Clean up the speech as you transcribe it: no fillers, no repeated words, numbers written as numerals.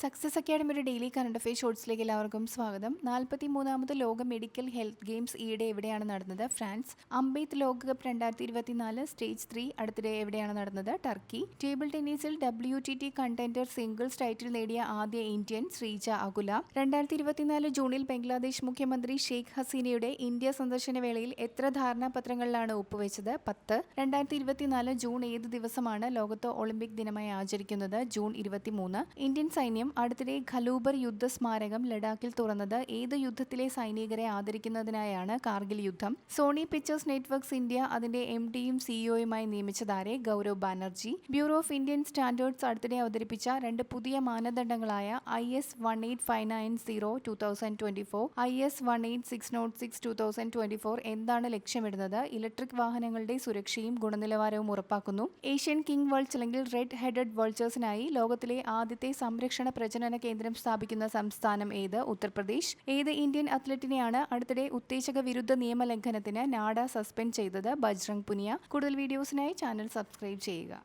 Success അക്കാഡമിയുടെ daily current affair ഷോർട്സിലേക്ക് എല്ലാവർക്കും സ്വാഗതം. 43ാമത് ലോക മെഡിക്കൽ ഹെൽത്ത് ഗെയിംസ് ഈയിടെ എവിടെയാണ് നടന്നത്? ഫ്രാൻസ്. അമ്പെയ്ത്ത് ലോകകപ്പ് 2024 സ്റ്റേജ് 3 അടുത്തിടെ എവിടെയാണ് നടന്നത്? ടർക്കി. ടേബിൾ ടെന്നീസിൽ WTT കണ്ടൻഡർ സിംഗിൾസ് ടൈറ്റിൽ നേടിയ ആദ്യ ഇന്ത്യൻ ശ്രീജ അകുല. 2024 ജൂണിൽ ബംഗ്ലാദേശ് മുഖ്യമന്ത്രി ഷെയ്ഖ് ഹസീനയുടെ ഇന്ത്യ സന്ദർശന വേളയിൽ എത്ര ധാരണാപത്രങ്ങളിലാണ് ഒപ്പുവെച്ചത്? 10. 2024 ജൂൺ ഏത് ദിവസമാണ് ലോകത്ത് ഒളിമ്പിക് ദിനമായി ആചരിക്കുന്നത്? ജൂൺ 23. ഇന്ത്യൻ സൈന്യം അടുത്തിടെ ഖലൂബർ യുദ്ധ സ്മാരകം ലഡാക്കിൽ തുറന്നത് ഏത് യുദ്ധത്തിലെ സൈനികരെ ആദരിക്കുന്നതിനായാണ്? കാർഗിൽ യുദ്ധം. സോണി പിക്ചേഴ്സ് നെറ്റ്വർക്ക്സ് ഇന്ത്യ അതിന്റെ MDയും CEOയുമായി നിയമിച്ചതാരെ? Gaurav Banerjee. Bureau of Indian standards അടുത്തിടെ അവതരിപ്പിച്ച 2 പുതിയ മാനദണ്ഡങ്ങളായ IS 18590 2024, IS 18606 2024 എന്താണ് ലക്ഷ്യമിടുന്നത്? ഇലക്ട്രിക് വാഹനങ്ങളുടെ സുരക്ഷയും ഗുണനിലവാരവും ഉറപ്പാക്കുന്നു. ഏഷ്യൻ കിങ് വൾച്ച് അല്ലെങ്കിൽ റെഡ് ഹെഡഡ് വൾച്ചേഴ്സിനായി ലോകത്തിലെ ആദ്യത്തെ സംരക്ഷണ പ്രജനന കേന്ദ്രം സ്ഥാപിക്കുന്ന സംസ്ഥാനം ഏത്? ഉത്തർപ്രദേശ്. ഏത് ഇന്ത്യൻ അത്ലറ്റിനെയാണ് അടുത്തിടെ ഉത്തേജക വിരുദ്ധ നിയമലംഘനത്തിന് നാഡ സസ്പെൻഡ് ചെയ്തത്? ബജ്രംഗ് പുനിയ. കൂടുതൽ വീഡിയോസിനായി ചാനൽ സബ്സ്ക്രൈബ് ചെയ്യുക.